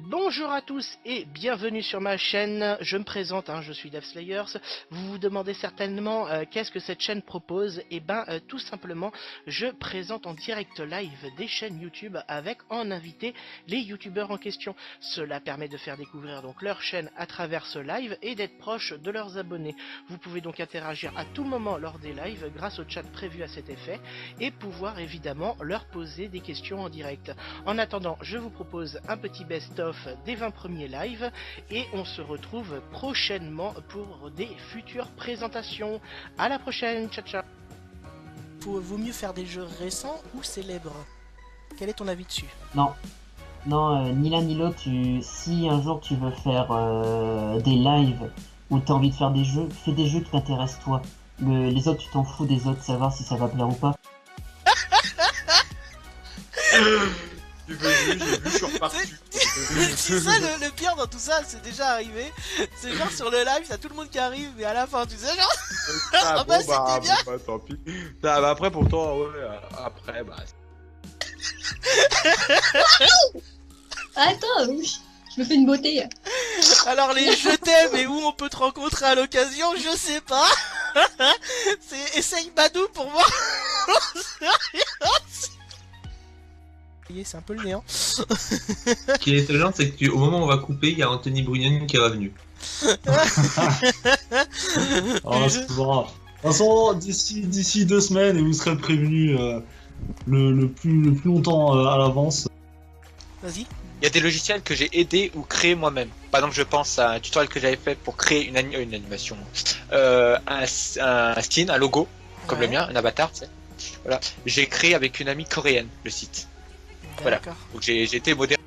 Bonjour à tous et bienvenue sur ma chaîne. Je me présente, je suis DevSlayers. Vous vous demandez certainement qu'est-ce que cette chaîne propose. Et tout simplement, je présente en direct live des chaînes YouTube avec en invité les youtubeurs en question. Cela permet de faire découvrir donc leur chaîne à travers ce live et d'être proche de leurs abonnés. Vous pouvez donc interagir à tout moment lors des lives grâce au chat prévu à cet effet et pouvoir évidemment leur poser des questions en direct. En attendant, je vous propose un petit best-of des 20 premiers lives et on se retrouve prochainement pour des futures présentations. À la prochaine, ciao ciao. Vaut mieux faire des jeux récents ou célèbres? Quel est ton avis dessus? Non, ni l'un ni l'autre. Si un jour tu veux faire des lives où tu as envie de faire des jeux, fais des jeux qui t'intéressent toi. Les autres, tu t'en fous des autres, savoir si ça va plaire ou pas. Tu veux jouer, j'ai vu, je suis reparti. C'est ça le pire dans tout ça, c'est déjà arrivé. C'est genre sur le live, t'as tout le monde qui arrive, mais à la fin, tu sais, genre. C'était bien. Tant pis. Après, pour toi, ouais, après, Attends, je me fais une beauté. Alors, les je t'aime et où on peut te rencontrer à l'occasion, je sais pas. Essaye Badou pour voir. C'est un peu le néant. Ce qui est étonnant, c'est que au moment où on va couper, il y a Anthony Brugnon qui est revenu. Ah, c'est pas grave. De toute façon, d'ici 2 semaines, et vous serez prévenus le plus longtemps à l'avance. Vas-y. Il y a des logiciels que j'ai aidé ou créé moi-même. Par exemple, je pense à un tutoriel que j'avais fait pour créer une animation, un skin, un logo, comme le mien, un avatar, tu sais. Voilà. J'ai créé avec une amie coréenne le site. Voilà. Donc j'ai été modéré.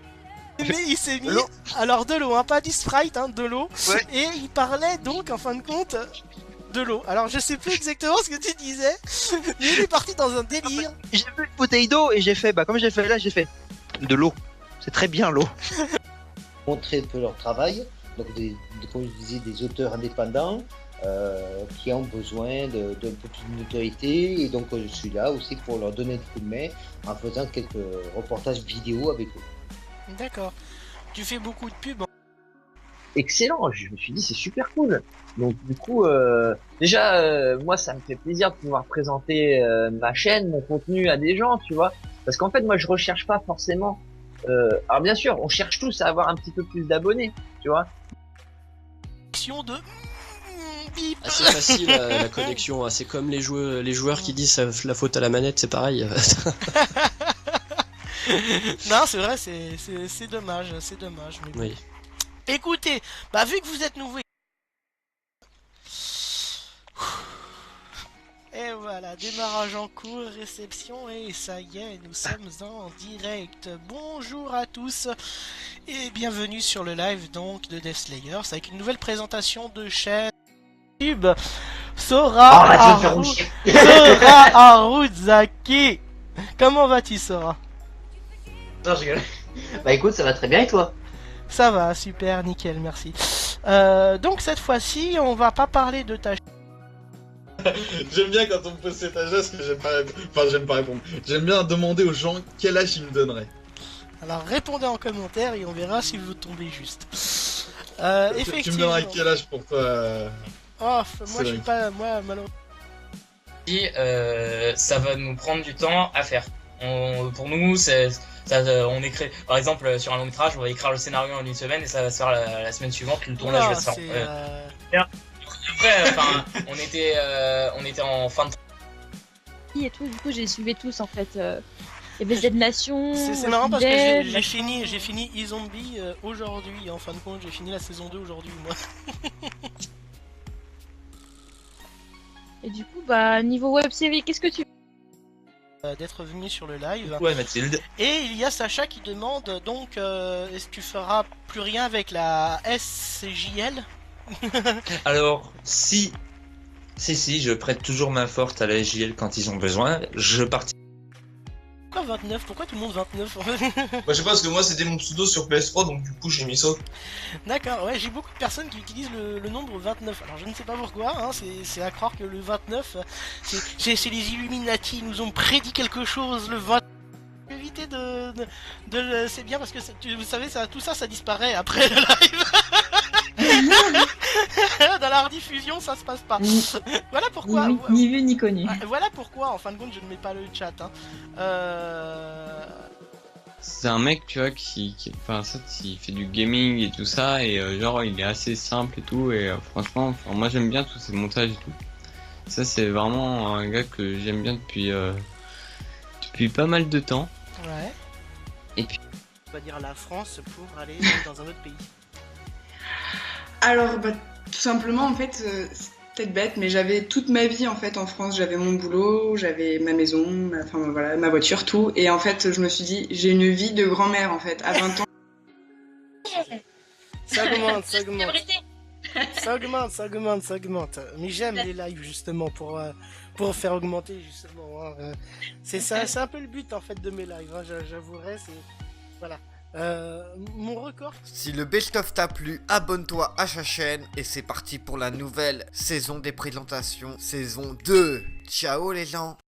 Mais il s'est mis, alors de l'eau, pas du sprite, de l'eau, ouais. Et il parlait donc en fin de compte de l'eau. Alors je sais plus exactement ce que tu disais, mais il est parti dans un délire. J'ai vu une bouteille d'eau et j'ai fait, comme j'ai fait là, j'ai fait de l'eau. C'est très bien l'eau. Montrer un peu leur travail, donc comme je disais, des auteurs indépendants qui ont besoin d'un peu plus de notoriété, et donc je suis là aussi pour leur donner un coup de main en faisant quelques reportages vidéo avec eux. D'accord. Tu fais beaucoup de pubs. Excellent, je me suis dit c'est super cool. Donc du coup, déjà, moi ça me fait plaisir de pouvoir présenter ma chaîne, mon contenu à des gens, tu vois. Parce qu'en fait, moi je recherche pas forcément... alors bien sûr, on cherche tous à avoir un petit peu plus d'abonnés, tu vois. De... C'est facile la connexion, c'est comme les joueurs qui disent la faute à la manette, c'est pareil. Non, c'est vrai, c'est dommage, mais bon. Oui. Écoutez, vu que vous êtes nouveau... Et voilà, démarrage en cours, réception, et ça y est, nous sommes en direct. Bonjour à tous, et bienvenue sur le live donc de DevSlayers, avec une nouvelle présentation de chaîne YouTube. Sora Aruzaki. Comment vas-tu, Sora? Non, je rigole. Écoute, ça va très bien, et toi? Ça va, super, nickel, merci. Donc cette fois-ci, on va pas parler de ta... J'aime bien quand on me pose cet âge-là, parce que j'aime pas répondre. J'aime bien demander aux gens quel âge ils me donneraient. Alors répondez en commentaire et on verra si vous tombez juste. Effectivement. Tu me donnerais quel âge pour toi? Moi je suis pas... Moi malheureusement... Et ça va nous prendre du temps à faire. Pour nous, on écrit, par exemple, sur un long métrage, on va écrire le scénario en une semaine et ça va se faire la semaine suivante, le tournage va se faire. Après, on était en fin de... Et tout, du coup, j'ai suivi tous en fait. Il y avait Z Nation. C'est marrant parce que j'ai fini e-Zombie aujourd'hui. En fin de compte, j'ai fini la saison 2 aujourd'hui, moi. Et du coup, niveau web série, qu'est-ce que tu... D'être venu sur le live. Ouais, Mathilde. Et il y a Sacha qui demande donc est-ce que tu feras plus rien avec la SJL? Alors, si, je prête toujours main forte à la SJL quand ils ont besoin, je participe. Pourquoi 29? Pourquoi tout le monde 29? Je sais pas, parce que moi c'était mon pseudo sur PS3, donc du coup j'ai mis ça. D'accord, ouais, j'ai beaucoup de personnes qui utilisent le nombre 29. Alors je ne sais pas pourquoi, c'est à croire que le 29, c'est les Illuminati, ils nous ont prédit quelque chose, le 29. Éviter de c'est bien parce que vous savez, tout ça disparaît après le live. Dans la rediffusion, ça se passe pas. Voilà pourquoi. Ni vu ni connu. Voilà pourquoi, en fin de compte, je ne mets pas le chat. Hein. C'est un mec, tu vois, enfin, ça, il fait du gaming et tout ça, et genre, il est assez simple et tout, et franchement, moi j'aime bien tous ces montages et tout. Ça, c'est vraiment un gars que j'aime bien depuis pas mal de temps. Ouais. Et puis. On va dire la France pour aller dans un autre pays. Alors, tout simplement, en fait, c'est peut-être bête, mais j'avais toute ma vie en fait en France. J'avais mon boulot, j'avais ma maison, ma voiture, tout. Et en fait, je me suis dit, j'ai une vie de grand-mère en fait. À 20 ans. Ça augmente. Mais j'aime les lives justement pour faire augmenter justement. Hein. C'est ça, c'est un peu le but en fait de mes lives. Hein. J'avouerai, c'est voilà. Mon record. Si le best-of t'a plu, abonne-toi à sa chaîne et c'est parti pour la nouvelle saison des présentations, saison 2. Ciao les gens.